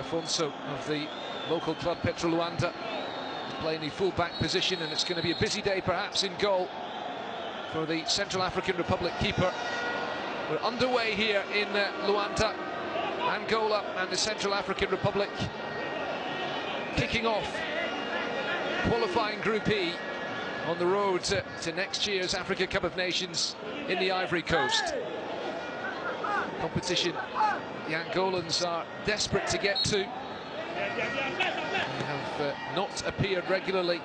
Afonso of the local club Certral Luanda, playing the full-back position, and it's going to be a busy day perhaps in goal for the Central African Republic keeper. We're underway here in Luanda, Angola and the Central African Republic, kicking off qualifying Group E on the road to next year's Africa Cup of Nations in the Ivory Coast. Competition the Angolans are desperate to get to. They have not appeared regularly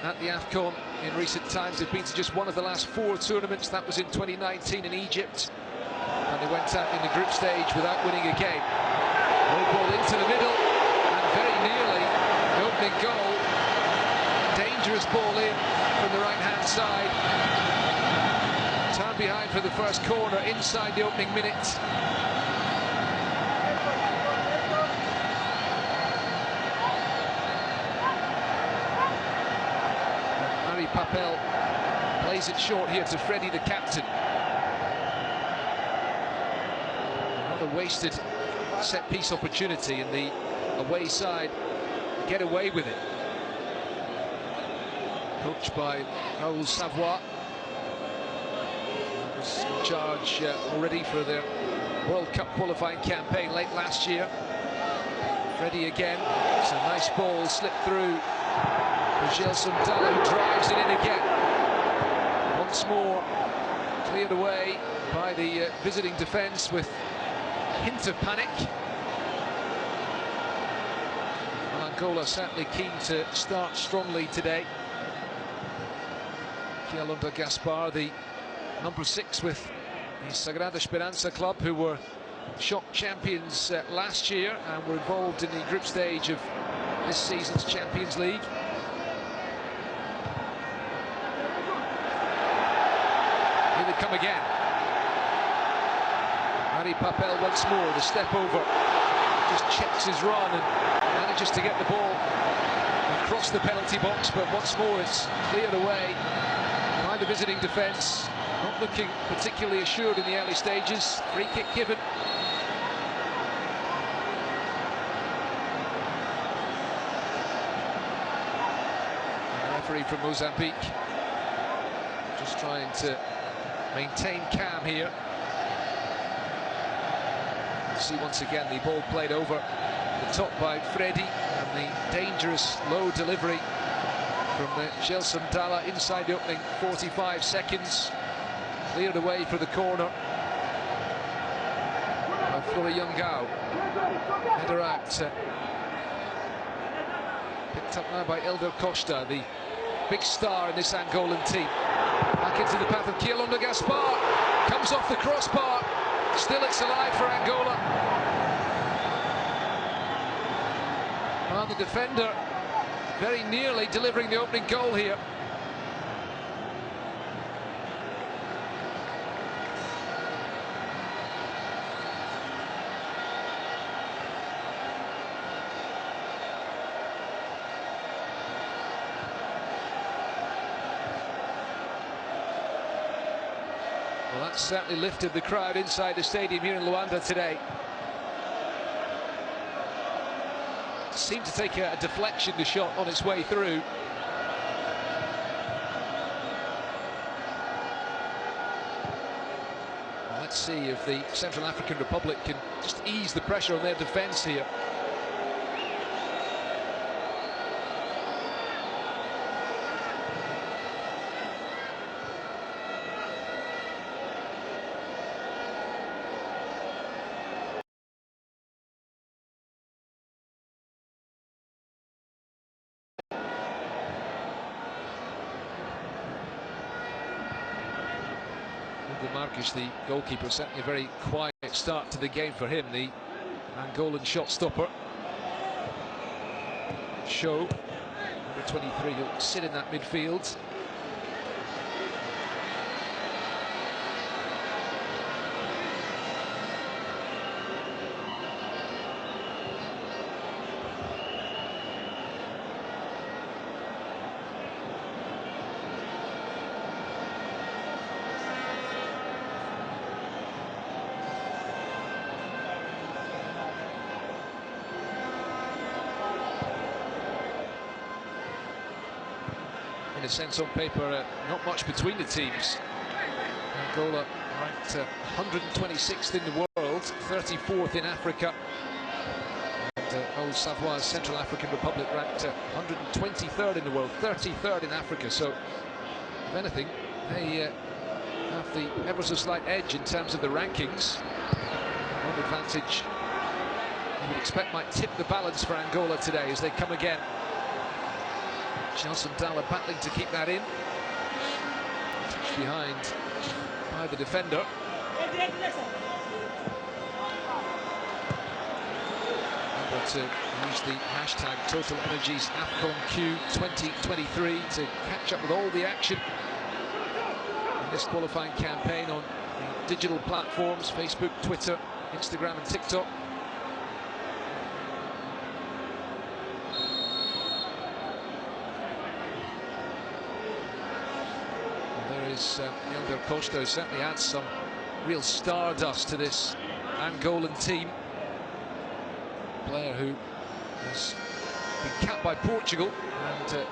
at the AFCON in recent times. They've been to just one of the last 4 tournaments. That was in 2019 in Egypt, and they went out in the group stage without winning a game. Low ball into the middle, and very nearly the opening goal. Dangerous ball in from the right-hand side. Time behind for the first corner inside the opening minute. Papel plays it short here to Freddie, the captain. Another wasted set-piece opportunity, and the away side get away with it. Coached by Raoul Savoie, who was in charge already for the World Cup qualifying campaign late last year. Freddie again. It's a nice ball slipped through. Certral, who drives it in again. Once more cleared away by the visiting defence with a hint of panic. Well, Angola certainly keen to start strongly today. Kialunda Gaspar, the number 6 with the Sagrada Esperança club, who were shock champions last year and were involved in the group stage of this season's Champions League. Come again. Harry Papel once more, the step over, just checks his run and manages to get the ball across the penalty box, but once more it's cleared away by the visiting defence. Not looking particularly assured in the early stages. Free kick given. And the referee from Mozambique just trying to maintain calm here. See once again the ball played over the top by Freddie, and the dangerous low delivery from the Gelson Dalla inside the opening 45 seconds. Cleared away for the corner by Flora Youngao. Header out. Picked up now by Elder Costa, the big star in this Angolan team. Back into the path of Kialunda Gaspar. Comes off the crossbar. Still it's alive for Angola. Well, the defender very nearly delivering the opening goal here. Well, that certainly lifted the crowd inside the stadium here in Luanda today. Seemed to take a deflection, the shot on its way through. Well, let's see if the Central African Republic can just ease the pressure on their defence here. Marques, the goalkeeper, certainly a very quiet start to the game for him, the Angolan shot stopper. Show, number 23, who'll sit in that midfield. a sense on paper, not much between the teams. Angola ranked 126th in the world, 34th in Africa. And old Savoie's Central African Republic ranked 123rd in the world, 33rd in Africa. So, if anything, they have the ever so slight edge in terms of the rankings. One advantage you would expect might tip the balance for Angola today as they come again. Gelson Dalla battling to keep that in. Touch behind by the defender. Remember to use the hashtag Total Energies AFCONQ 2023 to catch up with all the action in this qualifying campaign on digital platforms, Facebook, Twitter, Instagram and TikTok. Younger Costa certainly adds some real stardust to this Angolan team. A player who has been capped by Portugal and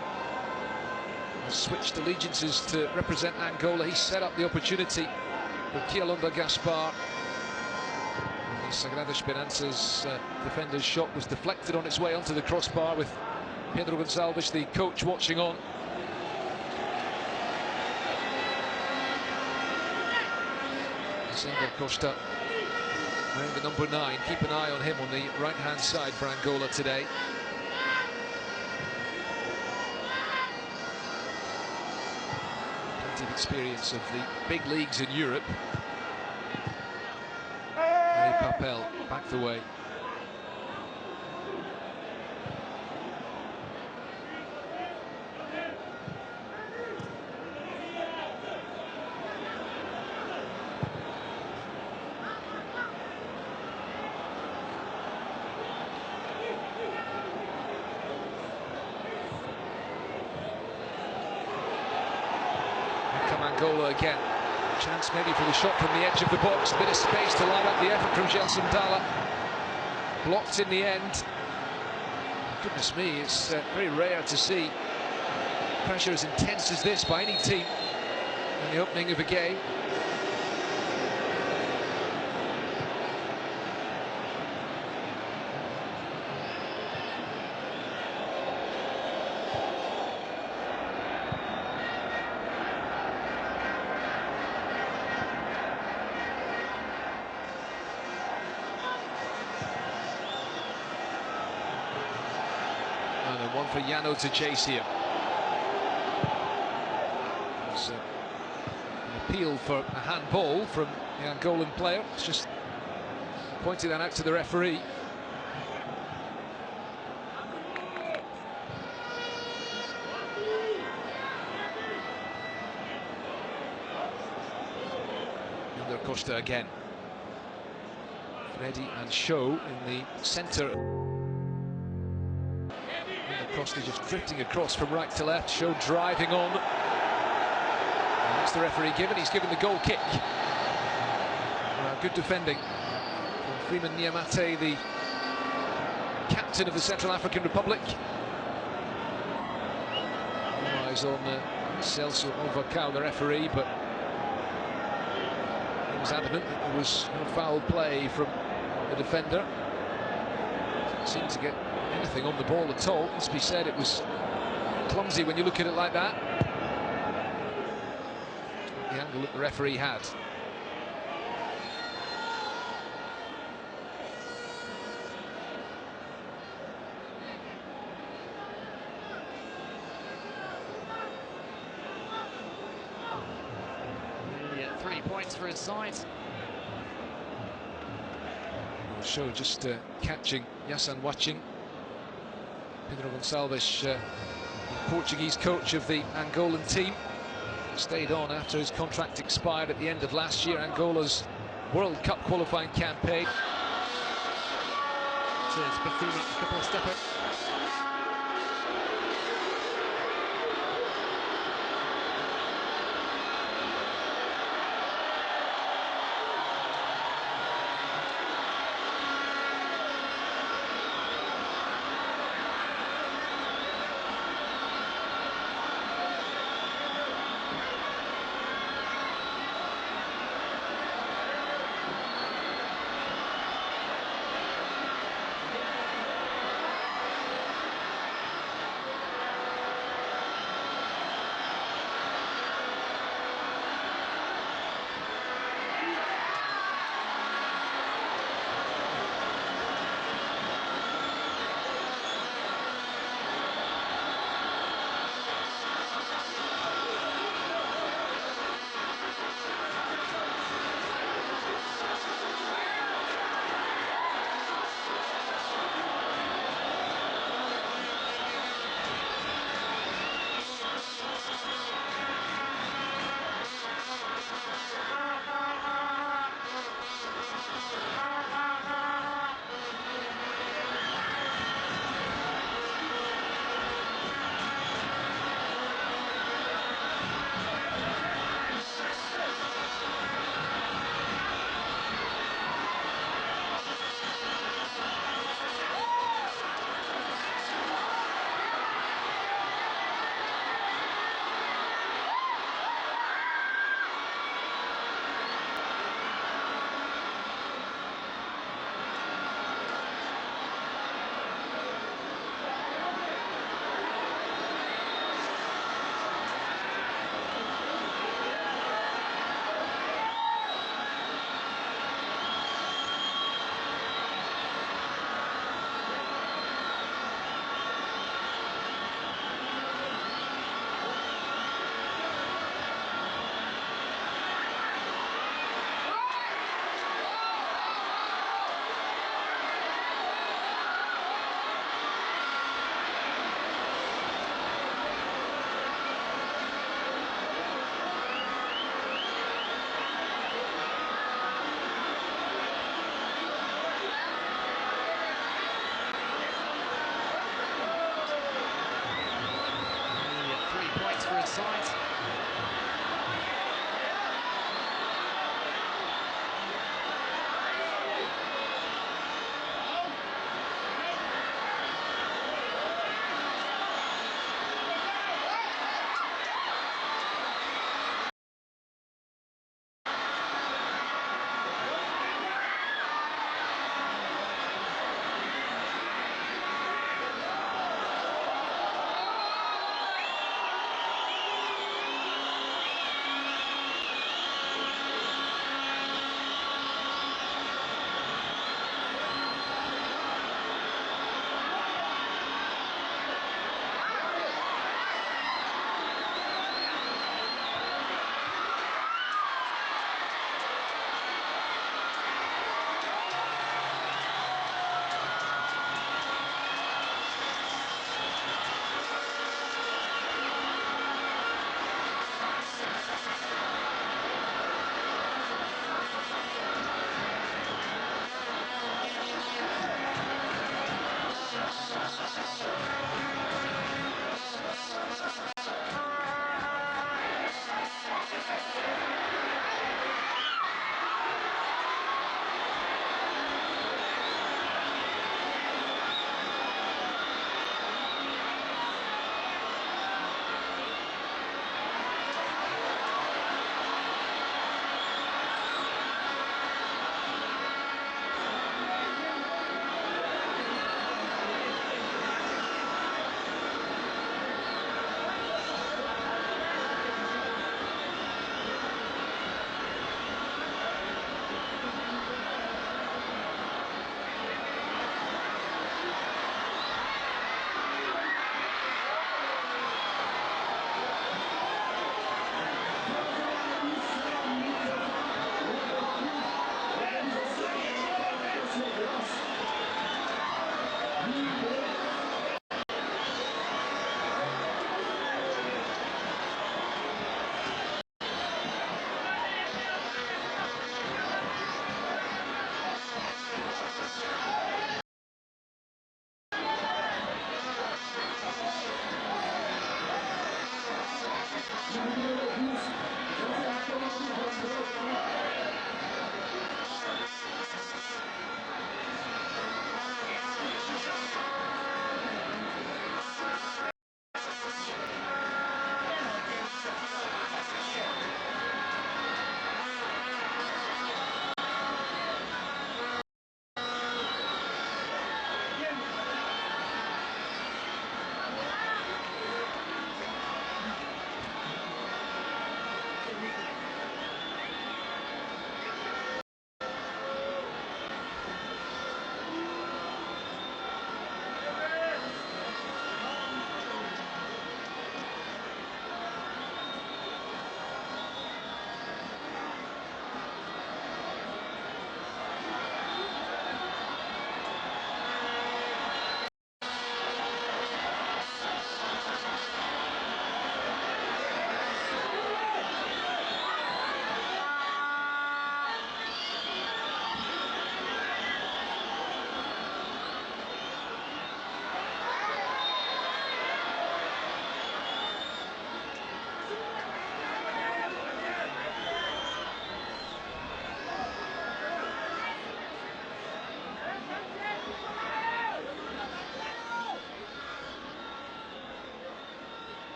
has switched allegiances to represent Angola. He set up the opportunity for Kialonda Gaspar. And the Sagrada Esperança's defender's shot was deflected on its way onto the crossbar with Pedro Gonçalves, the coach, watching on. Younger Costa wearing the number 9. Keep an eye on him on the right-hand side for Angola today. Plenty of experience of the big leagues in Europe. Papel back the way. Angola again. Chance maybe for the shot from the edge of the box. A bit of space to line up the effort from Gelson Dalla. Blocked in the end. Goodness me, it's very rare to see pressure as intense as this by any team in the opening of a game. One for Yano to chase here. There's an appeal for a handball from the Angolan player. It's just pointing that out to the referee. Younger Costa again. Freddy and Show in the centre. Costa just drifting across from right to left. Show driving on. And that's the referee given. He's given the goal kick. Good defending from Freeman Niamate, the captain of the Central African Republic. All eyes on Celso Ovacao, the referee, but he was adamant that there was no foul play from the defender. Didn't seem to get anything on the ball at all. Must be said, it was clumsy when you look at it like that. The angle that the referee had. Yeah, 3 points for his side. Show just catching Yasan watching. Pedro Gonçalves, the Portuguese coach of the Angolan team, stayed on after his contract expired at the end of last year, Angola's World Cup qualifying campaign. It's Bethune, a couple of steppers.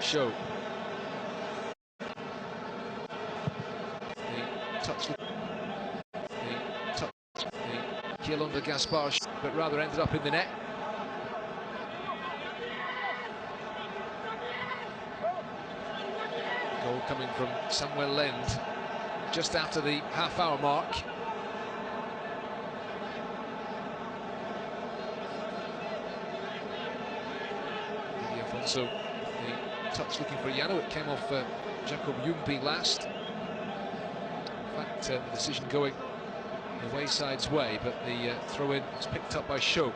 Show. The touch. The kill under Gaspar, but rather ended up in the net. Goal coming from Samuel Lend just after the half-hour mark. Afonso, the touch looking for Yano. It came off Jacob Jungby last. In fact, the decision going the Wayside's way, but the throw-in was picked up by Shaw.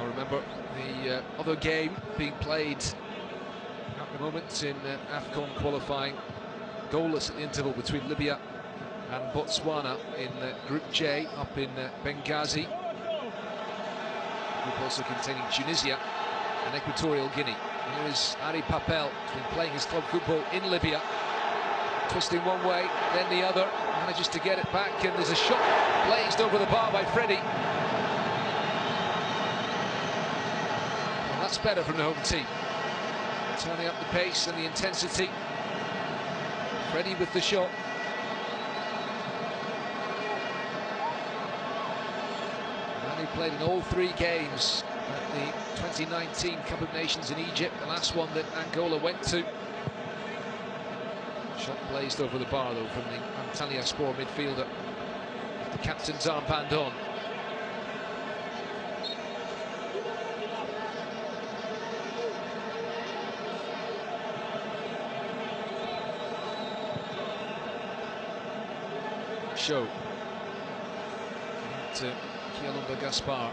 Remember the other game being played at the moment in AFCON qualifying, goalless at the interval between Libya and Botswana in Group J up in Benghazi. Group also containing Tunisia and Equatorial Guinea. And here is Ari Papel, who's been playing his club football in Libya, twisting one way, then the other, manages to get it back, and there's a shot blazed over the bar by Freddie. That's better from the home team. Turning up the pace and the intensity. Freddie with the shot. And he played in all three games at the 2019 Cup of Nations in Egypt, the last one that Angola went to. Shot blazed over the bar though from the Antalyaspor midfielder with the captain's armband on. Show to Kialumba Gaspar,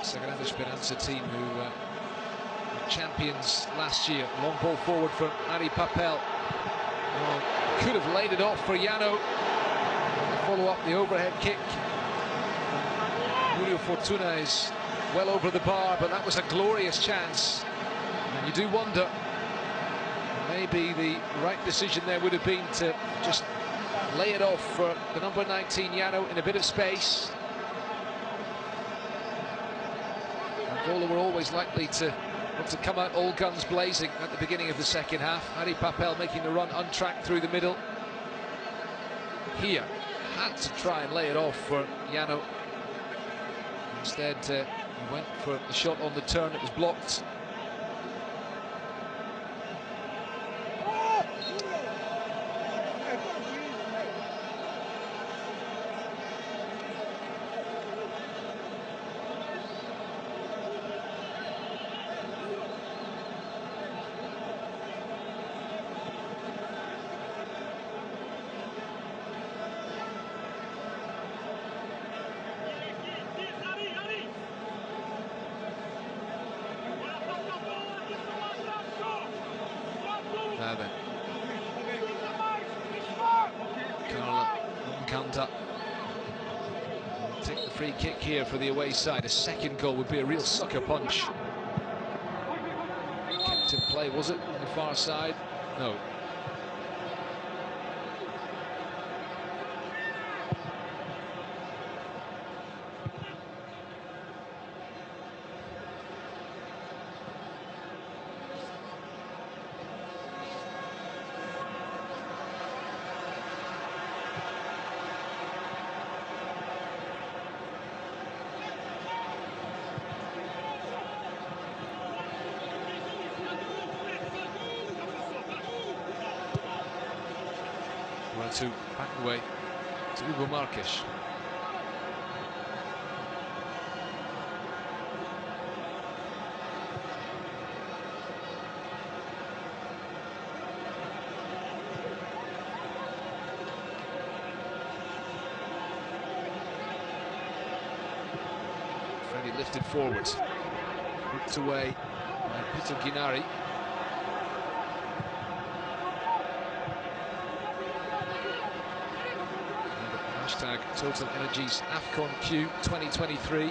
Sagrada Esperança team who were champions last year. Long ball forward from Ari Papel. Well, could have laid it off for Yano. Follow up the overhead kick. Julio Fortuna is well over the bar, but that was a glorious chance. And you do wonder, maybe the right decision there would have been to just lay it off for the number 19 Yano in a bit of space. Angola were always likely to want to come out all guns blazing at the beginning of the second half. Ari Papel making the run untracked through the middle. Here, had to try and lay it off for Yano. Instead, he went for the shot on the turn. It was blocked. Ganda take the free kick here for the away side. A second goal would be a real sucker punch. Kept in play, was it, on the far side? No. To back away to Hugo Marques. Freddie lifted forwards, hooked away by Peter Guinari. Total Energies AFCON Q 2023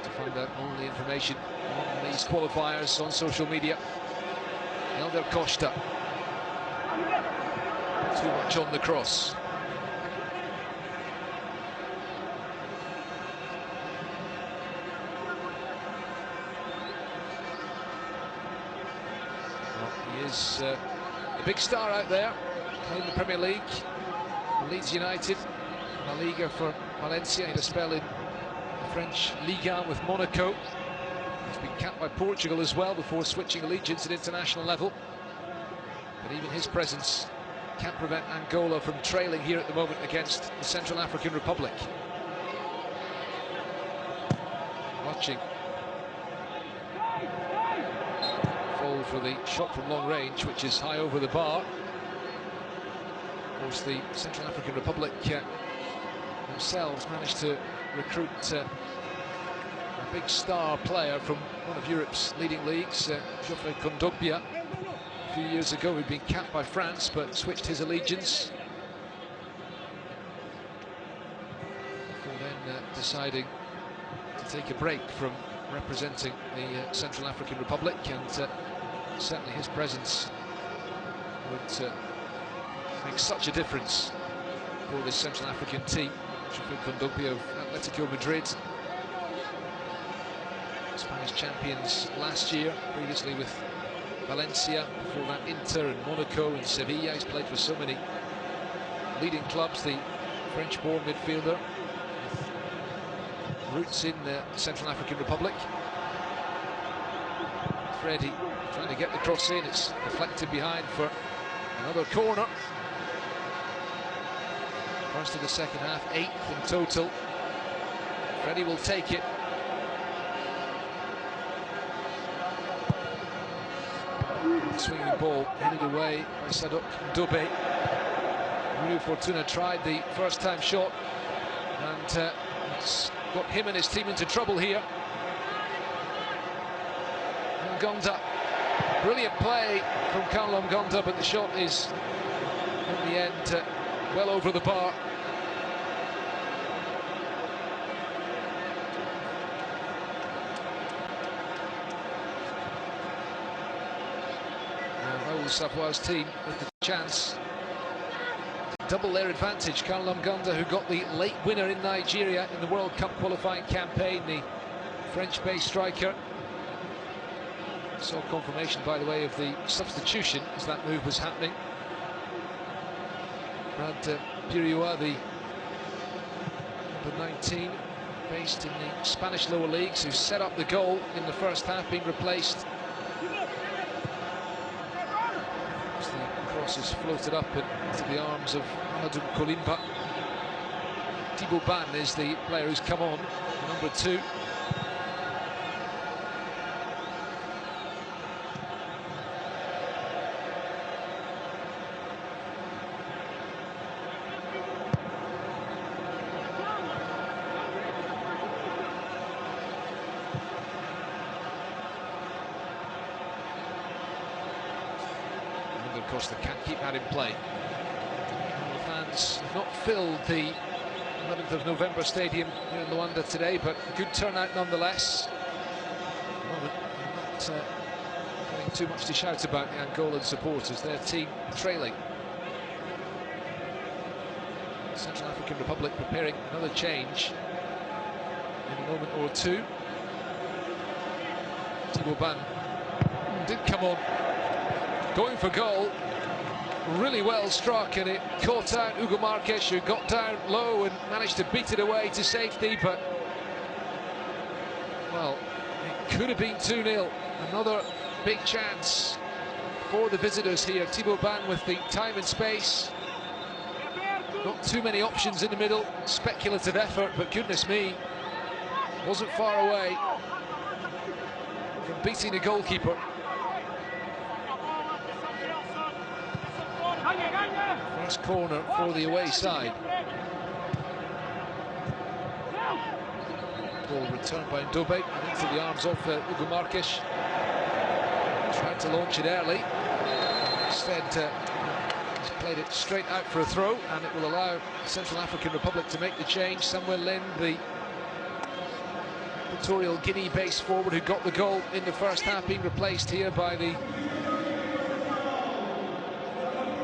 to find out all the information on these qualifiers on social media. Elder Costa, too much on the cross. Well, he is a big star out there, playing the Premier League. Leeds United, La Liga for Valencia. He had a spell in the French Liga with Monaco. He's been capped by Portugal as well before switching allegiance at international level. But even his presence can't prevent Angola from trailing here at the moment against the Central African Republic. Watching. Fall for the shot from long range, which is high over the bar. Of course, the Central African Republic themselves managed to recruit a big star player from one of Europe's leading leagues, Geoffrey Kondogbia. A few years ago, he'd been capped by France, but switched his allegiance before then deciding to take a break from representing the Central African Republic, and certainly his presence would make such a difference for this Central African team. Geoffrey Kondogbia of Atletico Madrid, Spanish champions last year, previously with Valencia, before that Inter and Monaco and Sevilla. He's played for so many leading clubs, the French-born midfielder with roots in the Central African Republic. Freddie trying to get the cross in, it's deflected behind for another corner. First of the second half, 8th in total. Freddie will take it. Swinging ball headed away by Sadok Dobe. Rui Fortuna tried the first time shot, and it's got him and his team into trouble here. Ngonda, brilliant play from Carlo Ngonda, but the shot is in the end well over the bar. Raoul Savoie's team with the chance to double their advantage. Carlo Ngonda, who got the late winner in Nigeria in the World Cup qualifying campaign, the French-based striker. Saw confirmation, by the way, of the substitution as that move was happening. Brad Piriua, the number 19, based in the Spanish lower leagues, who set up the goal in the first half, being replaced. As the cross is floated up into the arms of Amadou Kolimba. Thibaut Ban is the player who's come on, number 2. Of course, they can't keep that in play. The fans not filled the 11th of November stadium here in Luanda today, but a good turnout nonetheless. At the moment, not getting too much to shout about the Angolan supporters. Their team trailing. Central African Republic preparing another change in a moment or two. Thibaut Ban did come on, going for goal. Really well struck, and it caught out Hugo Marques, who got down low and managed to beat it away to safety, but well, it could have been 2-0. Another big chance for the visitors here. Thibaut Ban with the time and space. Not too many options in the middle. Speculative effort, but goodness me, wasn't far away from beating the goalkeeper. First corner for the away side. Ball returned by Ndobe and into the arms of Hugo Marques. Tried to launch it early. Instead, he's played it straight out for a throw, and it will allow the Central African Republic to make the change. Samuel Lin, the Equatorial Guinea-based forward who got the goal in the first half, being replaced here by the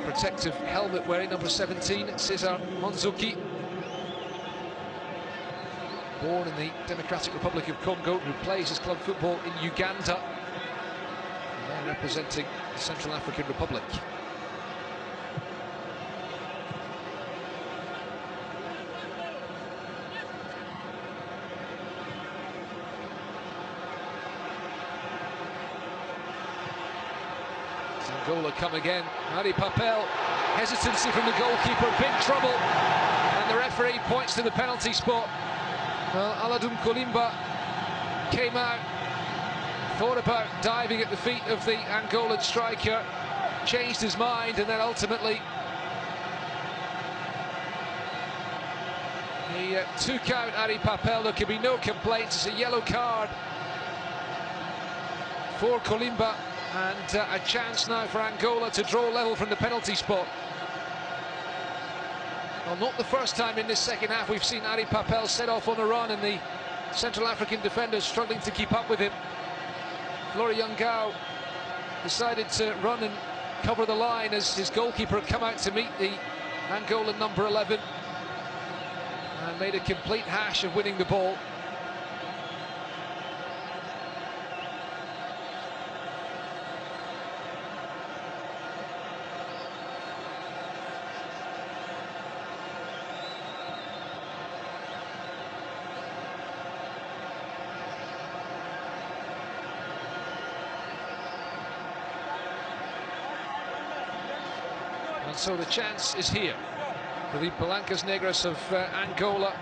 protective helmet wearing number 17, Cesar Monzuki. Born in the Democratic Republic of Congo, who plays his club football in Uganda. And they're representing the Central African Republic. Angola come again. Harry Papel, hesitancy from the goalkeeper, big trouble, and the referee points to the penalty spot. Well, Aladum Kolimba came out, thought about diving at the feet of the Angolan striker, changed his mind, and then ultimately he took out Harry Papel. There could be no complaints. It's a yellow card for Kolimba, and a chance now for Angola to draw level from the penalty spot. Well, not the first time in this second half we've seen Harry Papel set off on a run, and the Central African defenders struggling to keep up with him. Florian Gao decided to run and cover the line as his goalkeeper had come out to meet the Angolan number 11 and made a complete hash of winning the ball. And so the chance is here for the Palancas Negras of Angola,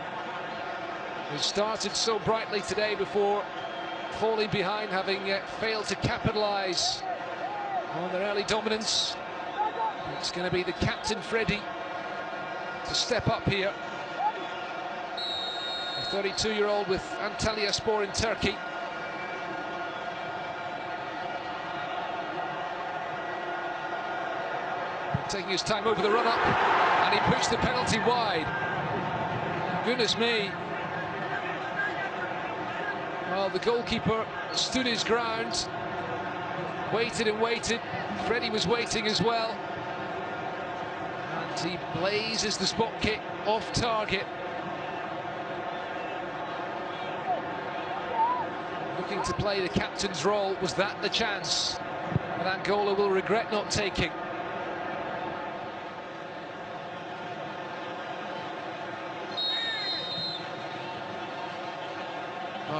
who started so brightly today before falling behind, having failed to capitalise on their early dominance. It's going to be the captain, Freddy, to step up here. The 32-year-old with Antalyaspor in Turkey. Taking his time over the run-up, and he pushed the penalty wide. Goodness me. Well, the goalkeeper stood his ground, waited and waited. Freddie was waiting as well. And he blazes the spot kick off target. Looking to play the captain's role. Was that the chance that Angola will regret not taking?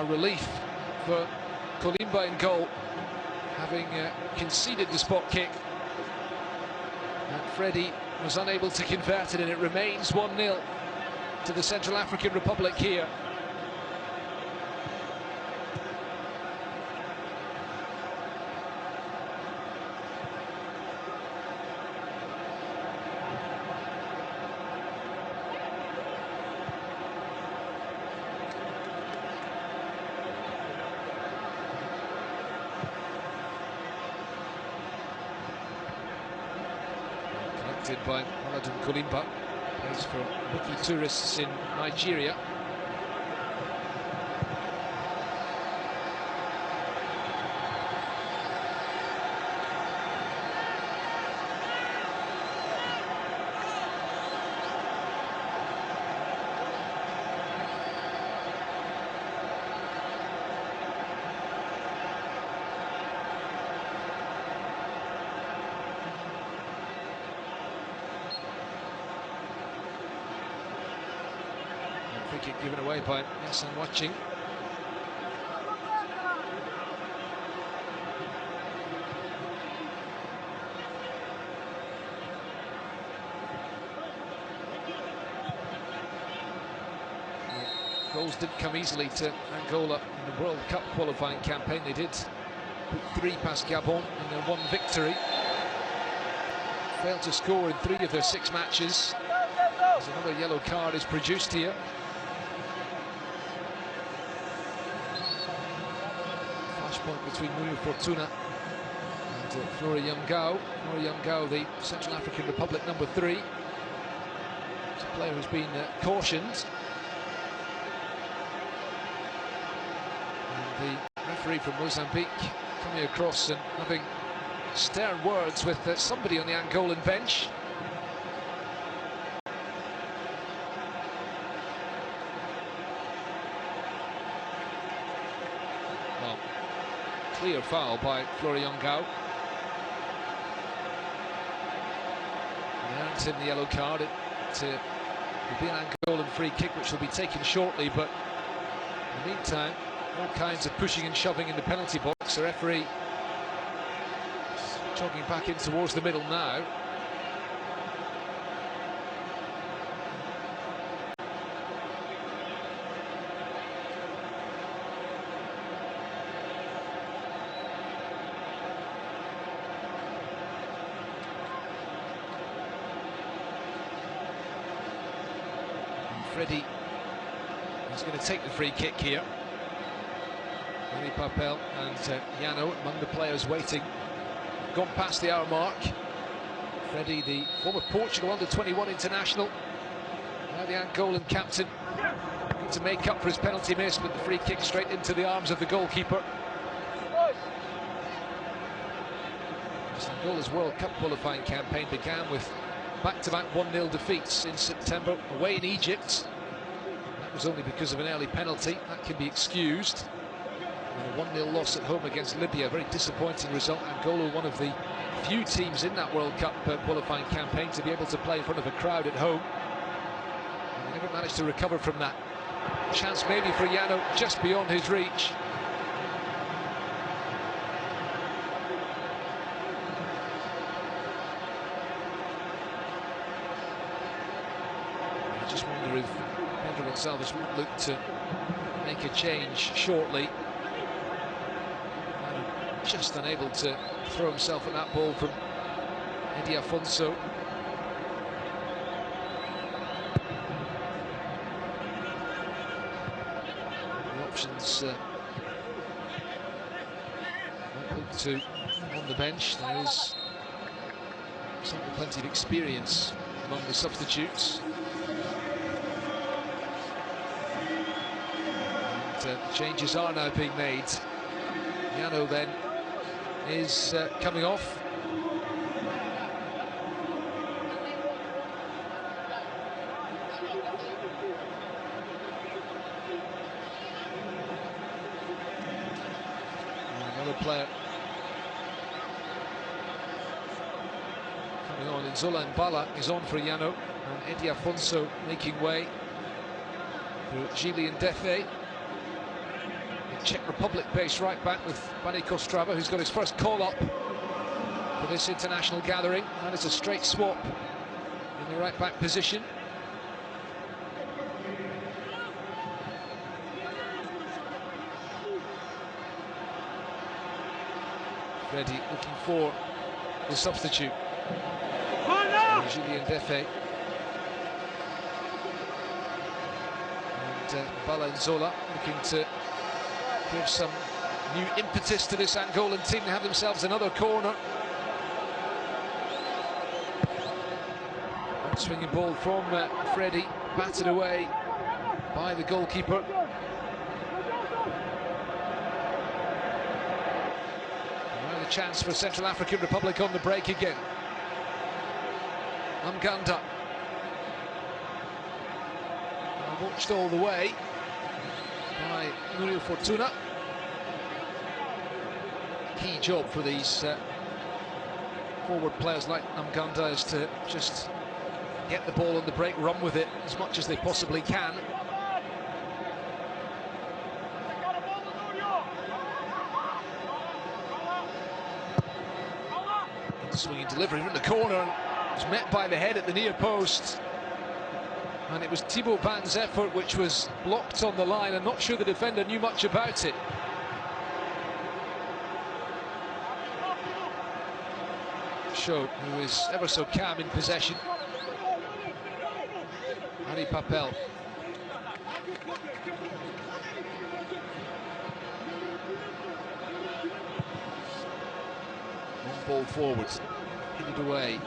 Relief for Kolimba in goal, having conceded the spot kick, and Freddy was unable to convert it, and it remains 1-0 to the Central African Republic here. By Aladum Kolimba. Plays for Wiki Tourists in Nigeria. Free kick given away by Yes, I'm watching. Goals didn't come easily to Angola in the World Cup qualifying campaign. They did put 3 past Gabon in their 1 victory. Failed to score in 3 of their 6 matches. As another yellow card is produced here. Flashpoint between Nuno Fortuna and Flora Youngao. Flora Youngao, the Central African Republic number 3. It's a player who's been cautioned. And the referee from Mozambique coming across and having stern words with somebody on the Angolan bench. Clear foul by Flora Youngao. And earns him the yellow card. It will be an Angolan free kick, which will be taken shortly, but in the meantime, all kinds of pushing and shoving in the penalty box. The referee jogging back in towards the middle now. Freddie is going to take the free kick here. Henry Papel and Yano among the players waiting. Gone past the hour mark. Freddie, the former Portugal under-21 international, now the Angolan captain, looking to make up for his penalty miss, but the free kick straight into the arms of the goalkeeper. Angola's World Cup qualifying campaign began with back-to-back 1-0 defeats in September away in Egypt. That was only because of an early penalty. That can be excused. And a 1-0 loss at home against Libya, a very disappointing result. Angola, one of the few teams in that World Cup qualifying campaign to be able to play in front of a crowd at home. And they never managed to recover from that. Chance maybe for Yano, just beyond his reach. I just wonder if Pedro Gonçalves might look to make a change shortly. Just unable to throw himself at that ball from Eddie Afonso. The options might look to on the bench. There is certainly plenty of experience among the substitutes. And the changes are now being made. Yano then is coming off. Another player coming on. Nzola Mbala is on for Yano, and Eddie Afonso making way for Gillian Defe. Czech Republic-based right-back with Bani Kostrava, who's got his first call-up for this international gathering. And it's a straight swap in the right-back position. Freddie looking for the substitute. Julien Defe. And Bala Nzola looking to give some new impetus to this Angolan team to have themselves another corner. Swinging ball from Freddie, batted away by the goalkeeper. Now the chance for Central African Republic on the break again. Mnganda. Watched all the way by Muriel Fortuna. Key job for these forward players like Mnganda is to just get the ball on the break, run with it as much as they possibly can. Swinging delivery from the corner and was met by the head at the near post. And it was Thibaut Ban's effort which was blocked on the line. I'm not sure the defender knew much about it. Showed who is ever so calm in possession. Harry Papel. One ball forward, hit it away.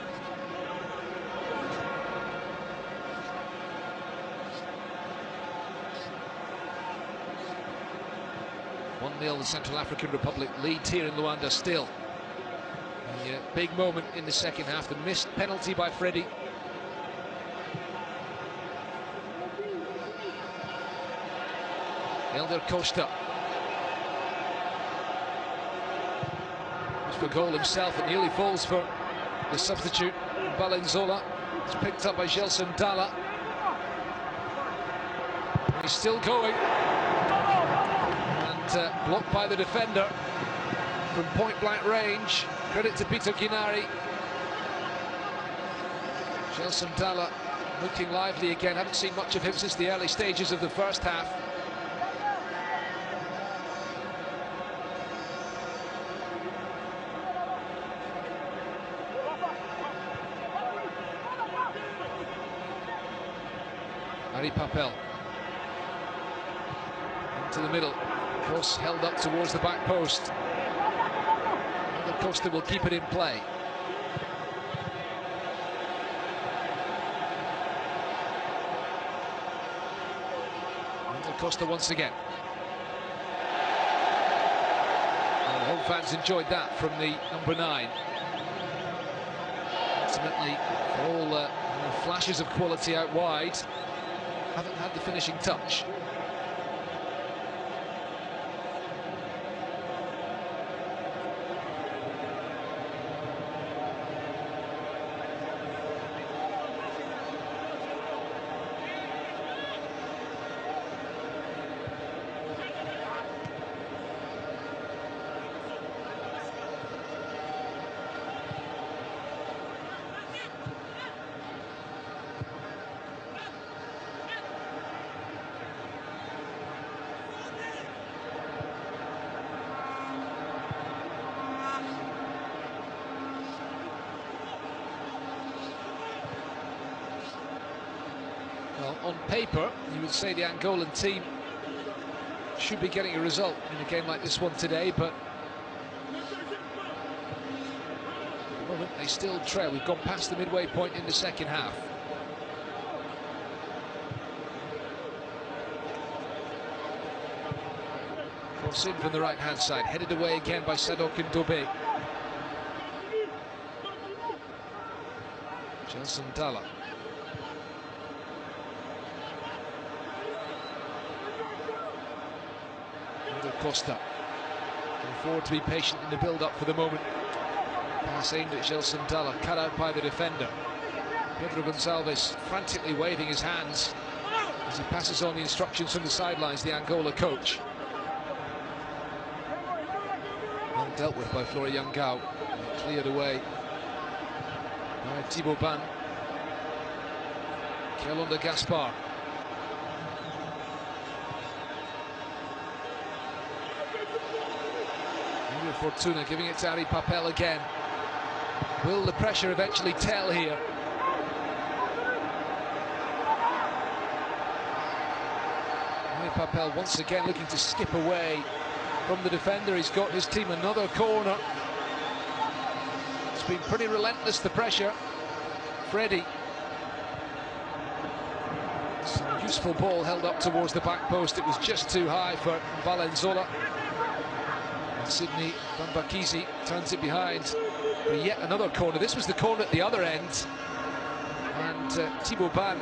1-0 the Central African Republic lead here in Luanda still. A big moment in the second half, the missed penalty by Freddie. Elder Costa. Was for goal himself, it nearly falls for the substitute, Balenzola. It's picked up by Gelson Dalla. He's still going. And blocked by the defender from point-blank range. Credit to Peter Ginari. Gelson Dalla looking lively again. Haven't seen much of him since the early stages of the first half. Harry Papel into the middle. Cross held up towards the back post. Costa will keep it in play. And Costa once again. And the home fans enjoyed that from the number 9. Ultimately, for all flashes of quality out wide, haven't had the finishing touch. Well, on paper, you would say the Angolan team should be getting a result in a game like this one today, but at the moment they still trail. We've gone past the midway point in the second half. Cross in from the right-hand side, headed away again by Sadok Ndobe. Gelson Dalla. Costa. Can afford to be patient in the build-up for the moment. Pass aimed at Gelson Dalla, cut out by the defender. Pedro Gonçalves frantically waving his hands as he passes on the instructions from the sidelines, the Angola coach. Well dealt with by Flora Yangao. Cleared away by Thibaut Ban. Kialonda Gaspar. Fortuna giving it to Harry Papel again. Will the pressure eventually tell here? Harry Papel once again looking to skip away from the defender. He's got his team another corner. It's been pretty relentless, the pressure. Freddie So a useful ball held up towards the back post. It was just too high for Valenzola. And Sydney Bambakizi turns it behind for yet another corner. This was the corner at the other end. And Thibaut Ban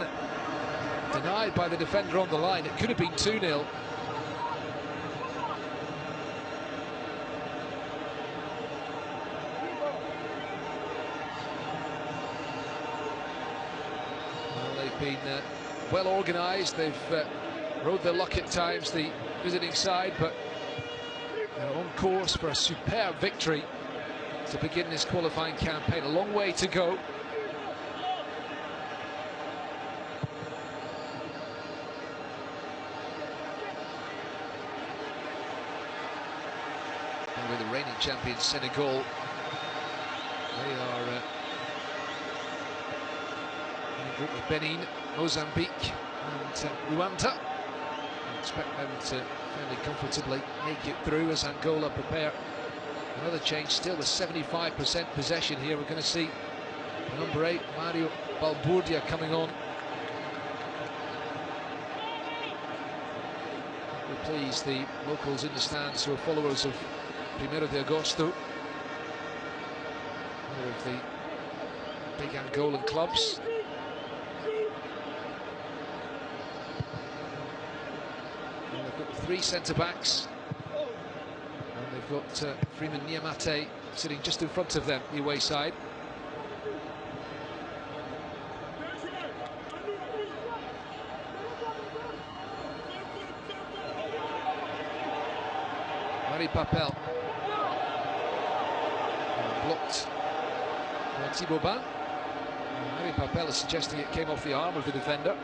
denied by the defender on the line. It could have been 2-0. They've been well organised. They've rode their luck at times, the visiting side, but they're on course for a superb victory to begin this qualifying campaign. A long way to go. And with the reigning champions Senegal, they are group with Benin, Mozambique and Rwanda. I expect them to fairly comfortably make it through as Angola prepare another change. Still with 75% possession here. We're going to see number 8 Mario Balburdia coming on. We'll please the locals in the stands who are followers of Primero de Agosto, one of the big Angolan clubs. They've got 3 centre-backs, and they've got Freeman Niamate sitting just in front of them, the away side. Mari Papel blocked by Thibaut Ban. Mari Papel is suggesting it came off the arm of the defender.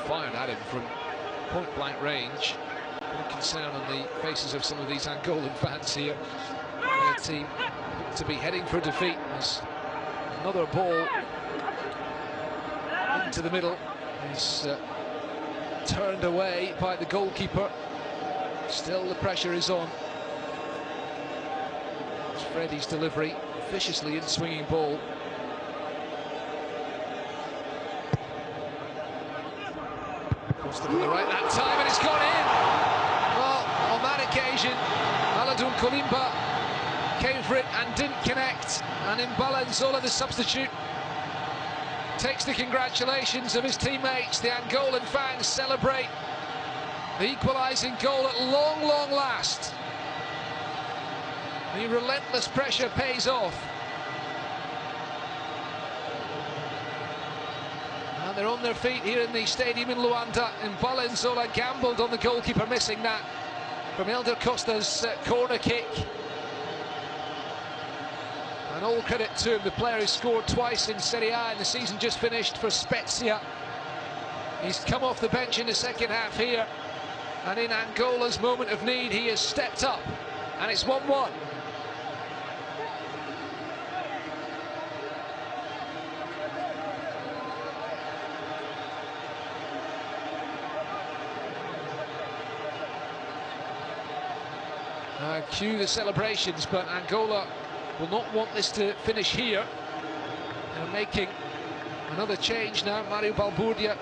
Fired at him from point-blank range. No concern on the faces of some of these Angolan fans here. Their team to be heading for defeat as another ball into the middle is turned away by the goalkeeper. Still the pressure is on. It's Freddie's delivery, viciously in-swinging ball. On the right that time, and it's gone in. Well, on that occasion, Aladun Kolimba came for it and didn't connect. And in Valenzola, the substitute, takes the congratulations of his teammates. The Angolan fans celebrate the equalising goal at long, long last. The relentless pressure pays off. And they're on their feet here in the stadium in Luanda, and Valenzola gambled on the goalkeeper missing that from Elder Costa's corner kick. And all credit to him, the player who scored twice in Serie A in the season just finished for Spezia. He's come off the bench in the second half here, and in Angola's moment of need he has stepped up, and it's 1-1. Cue the celebrations, but Angola will not want this to finish here. They're making another change now. Mario Balburdia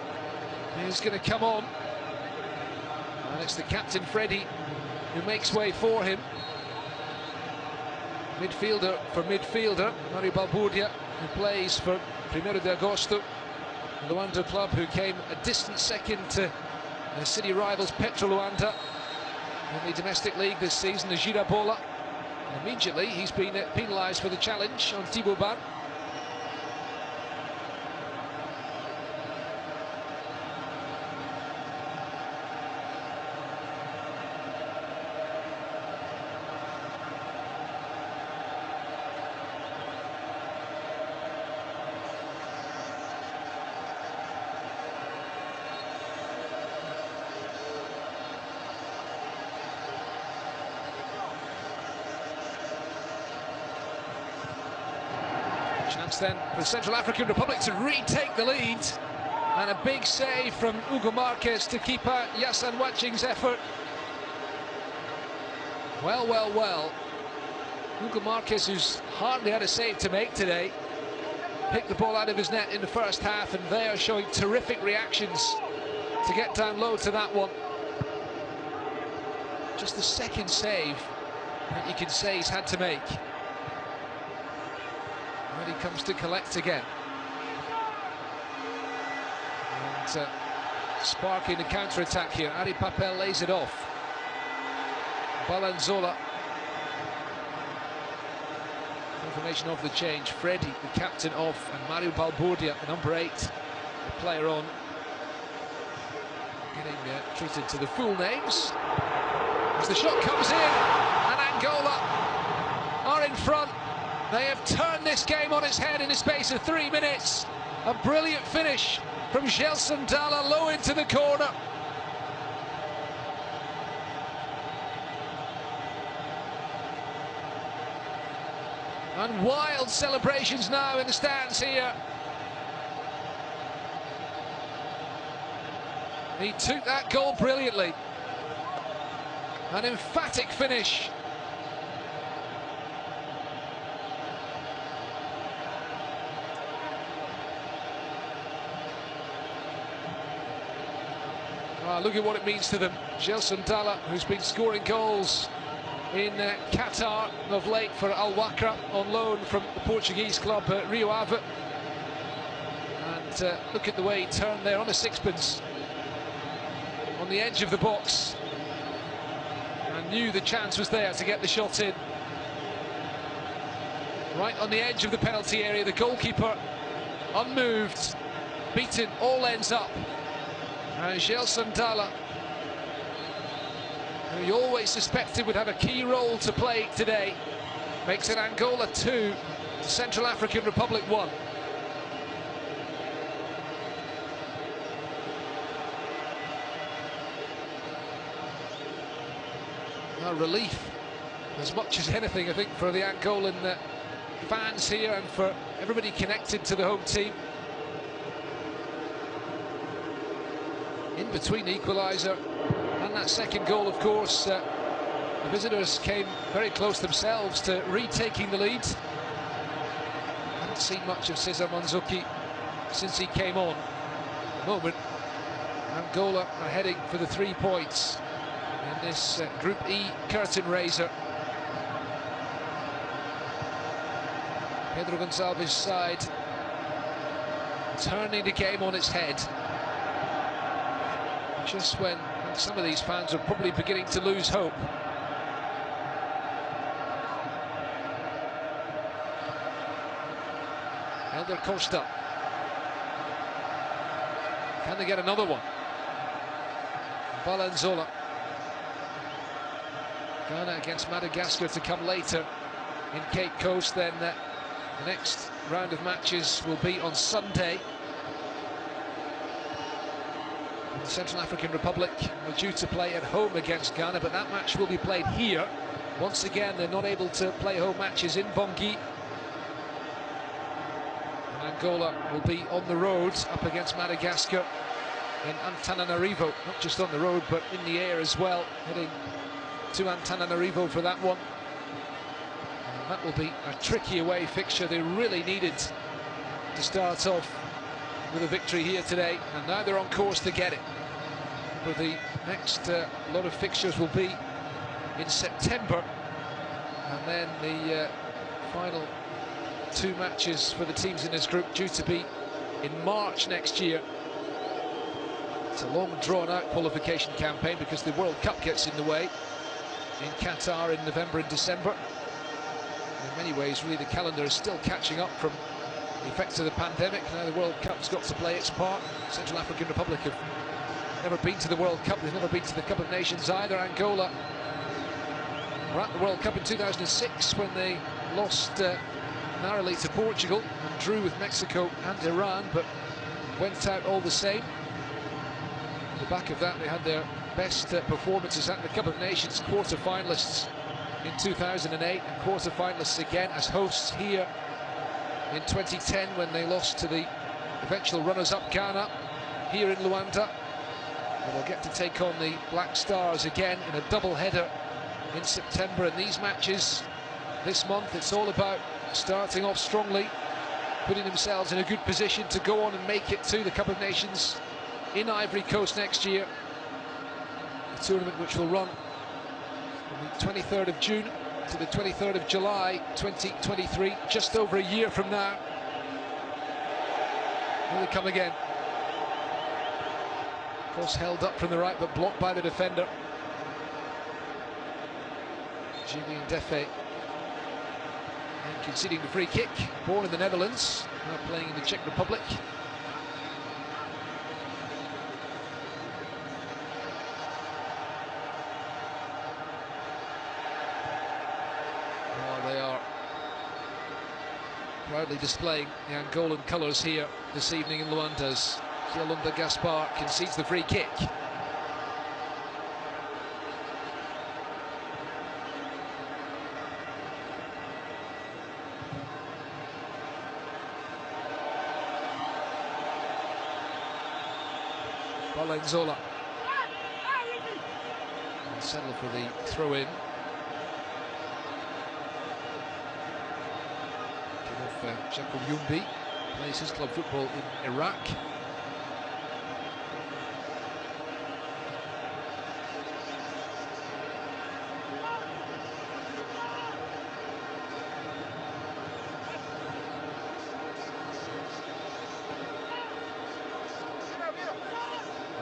is going to come on, and it's the captain Freddie who makes way for him. Midfielder for midfielder, Mario Balburdia, who plays for Primero de Agosto, the Luanda club, who came a distant second to the city rivals Petro Luanda in the domestic league this season, the Girabola. And immediately he's been penalised for the challenge on Thibaut Ban. Chance then for the Central African Republic to retake the lead. And a big save from Hugo Marquez to keep out Yassan Waching's effort. Well. Hugo Marquez, who's hardly had a save to make today, picked the ball out of his net in the first half, and they are showing terrific reactions to get down low to that one. Just the second save that you can say he's had to make. When he comes to collect again. And sparking the counter-attack here. Ari Papel lays it off. Balanzola. Confirmation of the change. Freddy, the captain, off, and Mario Balbordia, the number 8, the player on. Getting treated to the full names. As the shot comes in, and Angola are in front. They have turned this game on its head in the space of 3 minutes. A brilliant finish from Gelson Dalla, low into the corner. And wild celebrations now in the stands here. He took that goal brilliantly. An emphatic finish. Look at what it means to them. Gelson Dalla, who's been scoring goals in Qatar of late for Al Wakra, on loan from the Portuguese club Rio Ave. And look at the way he turned there on a sixpence, on the edge of the box, and knew the chance was there to get the shot in. Right on the edge of the penalty area, the goalkeeper unmoved, beaten all ends up. And Gelson Dalla, who you always suspected would have a key role to play today, makes it Angola 2, Central African Republic 1. Relief, as much as anything, I think, for the Angolan fans here and for everybody connected to the home team. In between the equaliser and that second goal, of course, the visitors came very close themselves to retaking the lead. Haven't seen much of Cesar Manzuki since he came on. At the moment, Angola are heading for the 3 points in this Group E curtain raiser. Pedro Gonçalves' side turning the game on its head. Just when some of these fans are probably beginning to lose hope. Helder Costa. Can they get another one? Balanzola. Ghana against Madagascar to come later in Cape Coast. Then the next round of matches will be on Sunday. The Central African Republic are due to play at home against Ghana, but that match will be played here. Once again, they're not able to play home matches in Bangui. And Angola will be on the road up against Madagascar in Antananarivo, not just on the road but in the air as well, heading to Antananarivo for that one. And that will be a tricky away fixture. They really needed to start off with a victory here today, and now they're on course to get it. But the next lot of fixtures will be in September, and then the final 2 matches for the teams in this group due to be in March next year. It's a long drawn-out qualification campaign because the World Cup gets in the way in Qatar in November and December. And in many ways, really, the calendar is still catching up from the effects of the pandemic. Now the World Cup's got to play its part. Central African Republic have never been to the World Cup. They've never been to the Cup of Nations either. Angola were at the World Cup in 2006 when they lost narrowly to Portugal and drew with Mexico and Iran, but went out all the same. On the back of that, they had their best performances at the Cup of Nations, quarter-finalists in 2008 and quarter-finalists again as hosts here in 2010 when they lost to the eventual runners-up Ghana here in Luanda. And they'll get to take on the Black Stars again in a double-header in September. And these matches this month, it's all about starting off strongly, putting themselves in a good position to go on and make it to the Cup of Nations in Ivory Coast next year. A tournament which will run from the 23rd of June to the 23rd of July 2023, just over a year from now. Here they come again. Cross held up from the right but blocked by the defender. Julien Defe and conceding the free kick. Born in the Netherlands, now playing in the Czech Republic. They are proudly displaying the Angolan colours here this evening in Luanda as Gialunda Gaspar concedes the free kick. Valenzola will settle for the throw-in. Jacob Yumbi plays his club football in Iraq.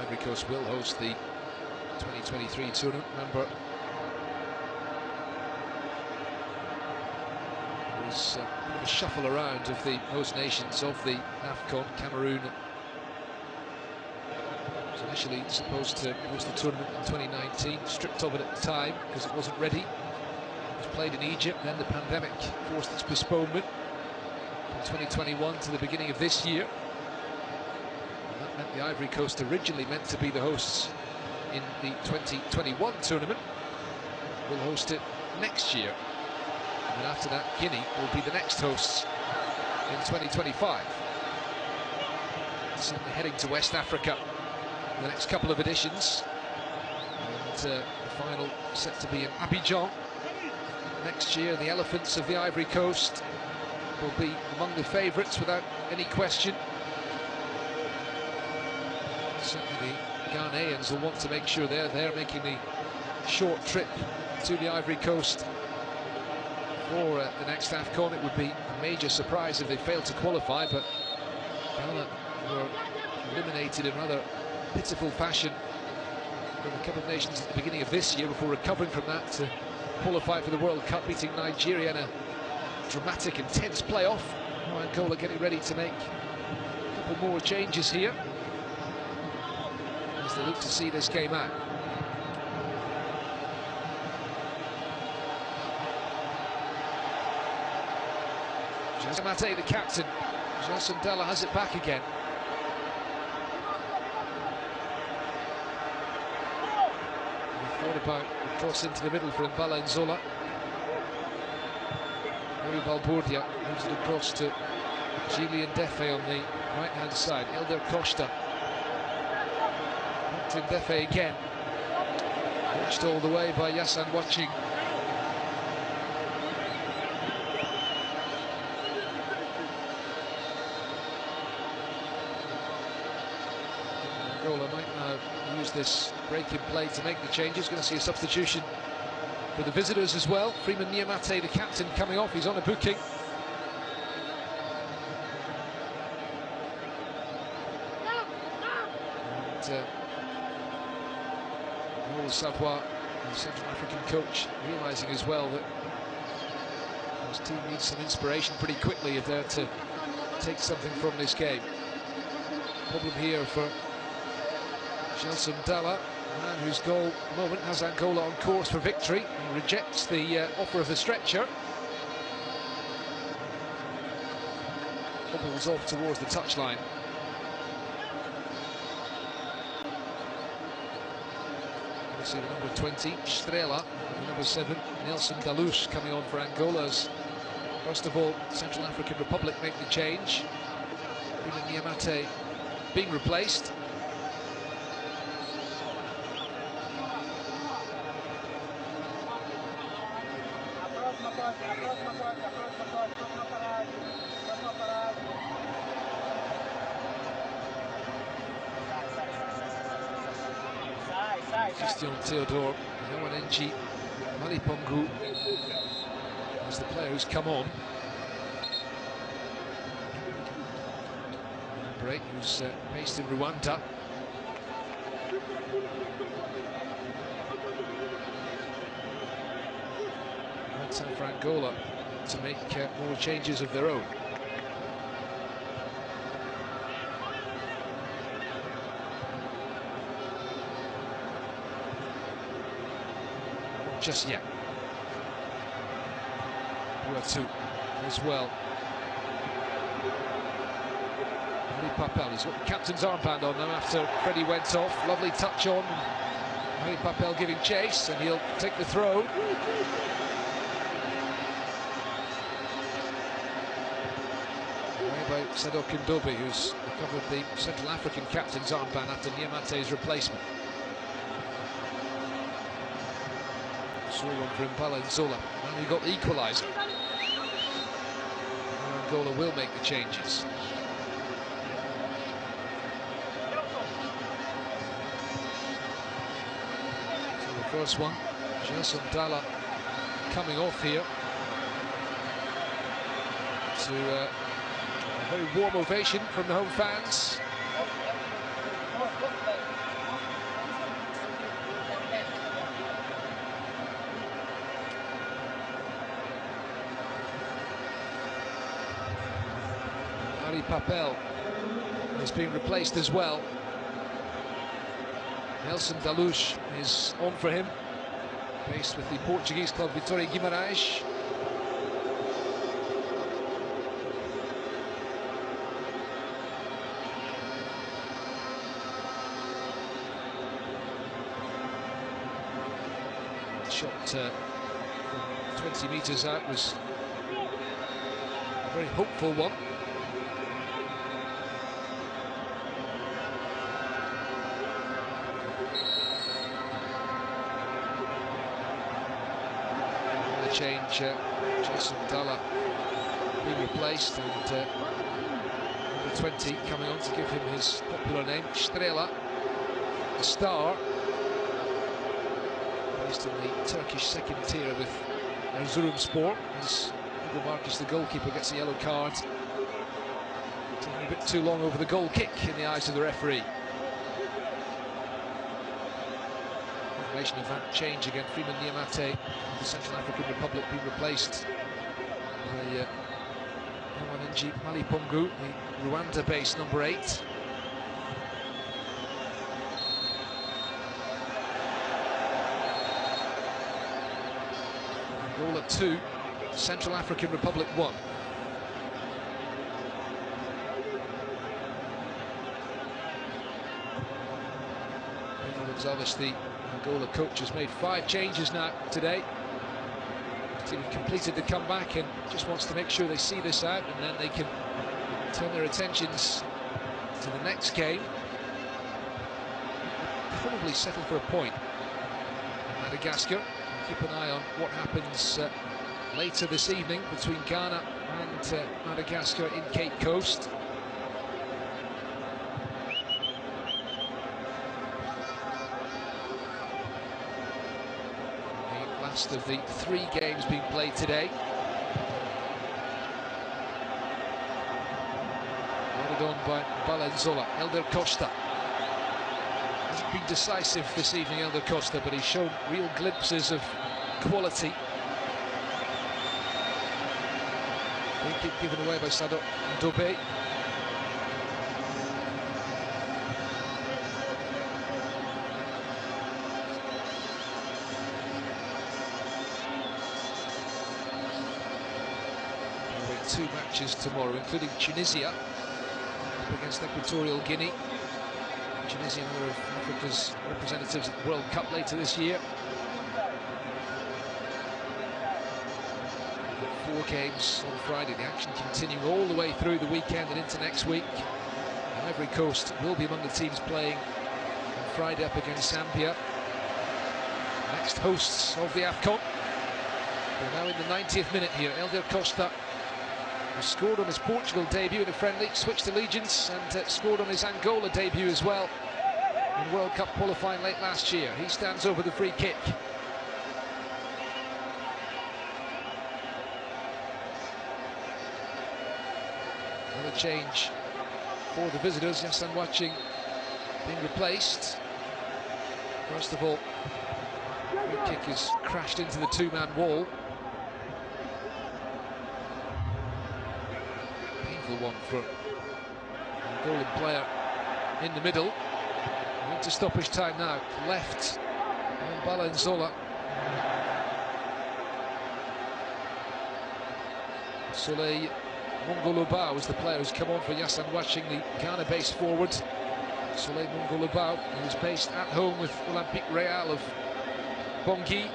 Ivory Coast will host the 2023 tournament. Remember, there's a shuffle around of the host nations of the AFCON. Cameroon was initially supposed to host the tournament in 2019, stripped of it at the time because it wasn't ready. It was played in Egypt, then the pandemic forced its postponement from 2021 to the beginning of this year. And that meant the Ivory Coast, originally meant to be the hosts in the 2021 tournament, will host it next year. And after that, Guinea will be the next hosts in 2025. Certainly heading to West Africa in the next couple of editions. And the final set to be in Abidjan next year. The Elephants of the Ivory Coast will be among the favourites without any question. Certainly the Ghanaians will want to make sure they're there, making the short trip to the Ivory Coast for the next AFCON. It would be a major surprise if they failed to qualify, but Ghana were eliminated in rather pitiful fashion from the Cup of Nations at the beginning of this year before recovering from that to qualify for the World Cup, beating Nigeria in a dramatic, intense playoff. Now Angola getting ready to make a couple more changes here as they look to see this game out. Mate, the captain. Gelson Della has it back again. He thought about the cross into the middle from Valenzola. Rui Balbordia moves it across to Julien Defe on the right-hand side. Elder Costa. Knocked in Defe again. Watched all the way by Yasan Watching. Angola might now use this break in play to make the changes. Going to see a substitution for the visitors as well. Freeman Niamate, the captain, coming off. He's on a booking. And Raoul Savoie, the Central African coach, realising as well that his team needs some inspiration pretty quickly if they're to take something from this game. Problem here for Gelson Dalla, the man whose goal at the moment has Angola on course for victory. He rejects the offer of the stretcher. Hobbles off towards the touchline. You see the number 20, Strela, the number 7, Nelson Dalus coming on for Angola's First of all, Central African Republic make the change. Niamate being replaced. Christian Theodore, Yowanenji, Malipongu is the player who's come on. Break, who's based in Rwanda. Right time for Angola to make more changes of their own. Just yet. Buatu as well. Papel, he's got the captain's armband on now after Freddie went off. Lovely touch on. Papel giving chase, and he'll take the throw. Away by Sedo Kindobe, who's recovered the Central African captain's armband after Niamate's replacement. Saw one for Impala Nzola, and he got the equaliser. Angola will make the changes. First one, Gelson Dalla coming off here to a very warm ovation from the home fans. Ari Papel has been replaced as well. Nelson Dalush is on for him, based with the Portuguese club Vitória Guimarães. The shot from 20 metres out was a very hopeful one. Change, Gelson Dalla being replaced, and number 20 coming on to give him his popular name, Certral, the star, based in the Turkish second tier with Erzurumspor. As Hugo Marques, the goalkeeper, gets a yellow card, taking a bit too long over the goal kick in the eyes of the referee. Of that change again, Freeman Niamate, the Central African Republic, being replaced by Yowanenji Malipongu, the Rwanda-based number 8. Angola 2, Central African Republic 1. Gonzalez, the Angola coach, has made 5 changes now today. The team have completed the comeback and just wants to make sure they see this out, and then they can turn their attentions to the next game. Probably settle for a point in Madagascar. Keep an eye on what happens later this evening between Ghana and Madagascar in Cape Coast. Of the 3 games being played today. Loaded on by Balenzola. Elder Costa hasn't been decisive this evening, Elder Costa, but he's shown real glimpses of quality. Free kick given away by Sadok Ndobe. Two matches tomorrow, including Tunisia up against Equatorial Guinea. Tunisia, one of Africa's representatives at the World Cup later this year. 4 4 games on Friday. The action continuing all the way through the weekend and into next week. Ivory Coast will be among the teams playing on Friday up against Zambia. Next hosts of the AFCON. We're now in the 90th minute here. Elder Costa has scored on his Portugal debut in a friendly, switched allegiance, and scored on his Angola debut as well in World Cup qualifying late last year. He stands over the free kick. Another change for the visitors. Yassan Watching being replaced. First of all, free kick has crashed into the two-man wall. Painful one for the Angolan player in the middle. Into stoppage time now. Left Balanzola. Soleil Mongolobao was the player who's come on for Yassan Watching, the Ghana-based forward. Soleil Mongolobao, who was based at home with Olympique Real of Bangui.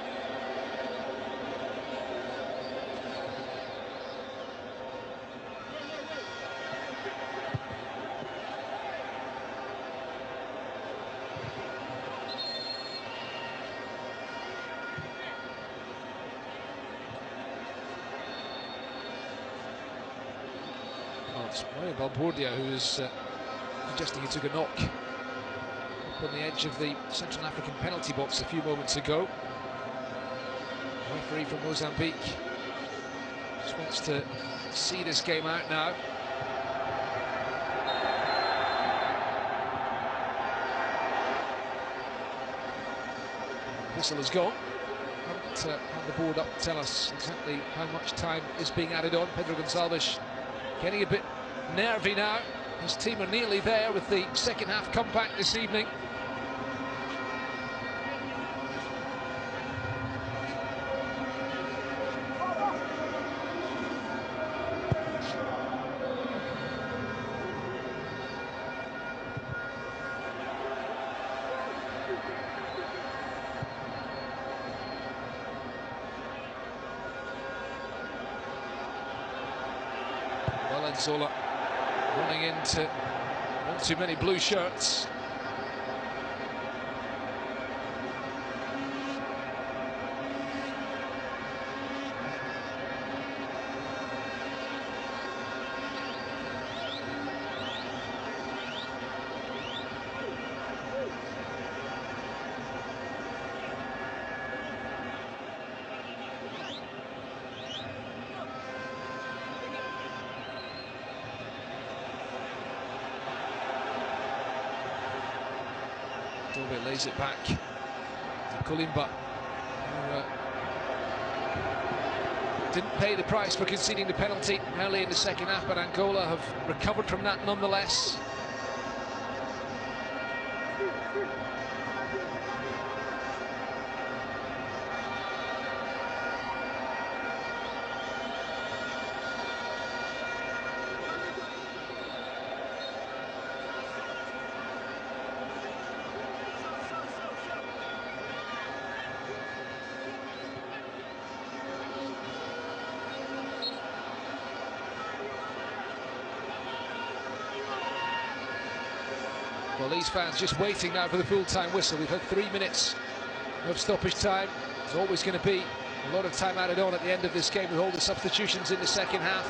Well, it's Mario Balbordia who is suggesting he took a knock up on the edge of the Central African penalty box a few moments ago. The referee from Mozambique just wants to see this game out now. Whistle has gone. Haven't had the board up to tell us exactly how much time is being added on. Pedro Gonçalves getting a bit nervy now. His team are nearly there with the second half comeback this evening. Valenzola running into one too many blue shirts. Dobe lays it back to Kolimba, who didn't pay the price for conceding the penalty early in the second half, but Angola have recovered from that nonetheless. Well, these fans just waiting now for the full-time whistle. We've had 3 minutes of stoppage time. There's always going to be a lot of time added on at the end of this game with all the substitutions in the second half.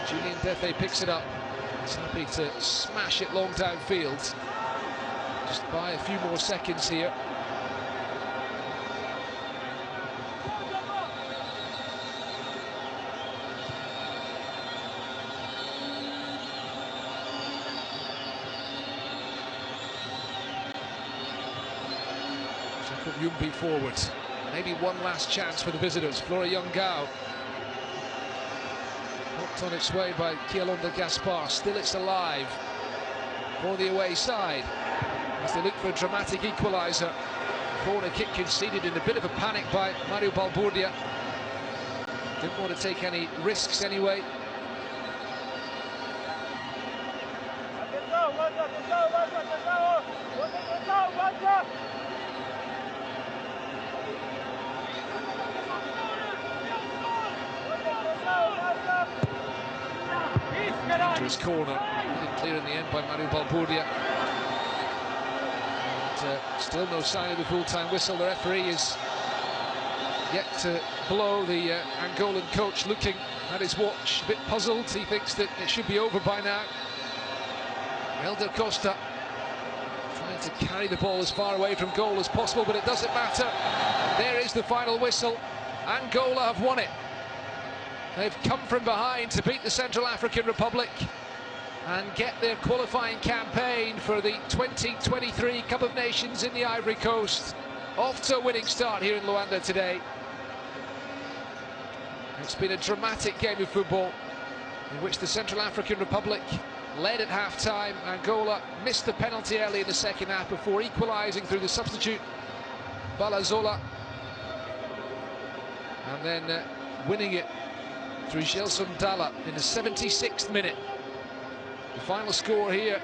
Julian Defe picks it up. He's happy to smash it long downfield. Just buy a few more seconds here. Yumbi forward. Maybe one last chance for the visitors. Flora Youngao. Knocked on its way by Kialonda Gaspar. Still it's alive for the away side as they look for a dramatic equaliser. Corner kick conceded in a bit of a panic by Mario Balbordia. Didn't want to take any risks anyway. dangerous corner, clear in the end by Mario Balboudia. Still no sign of the full-time whistle. The referee is yet to blow. The Angolan coach looking at his watch, a bit puzzled. He thinks that it should be over by now. Helder Costa trying to carry the ball as far away from goal as possible, but it doesn't matter. There is the final whistle. Angola have won it. They've come from behind to beat the Central African Republic and get their qualifying campaign for the 2023 Cup of Nations in the Ivory Coast off to a winning start here in Luanda today. It's been a dramatic game of football in which the Central African Republic led at half-time. Angola missed the penalty early in the second half before equalising through the substitute Balazola, and then winning it through Gelson Dalla in the 76th minute. The final score here.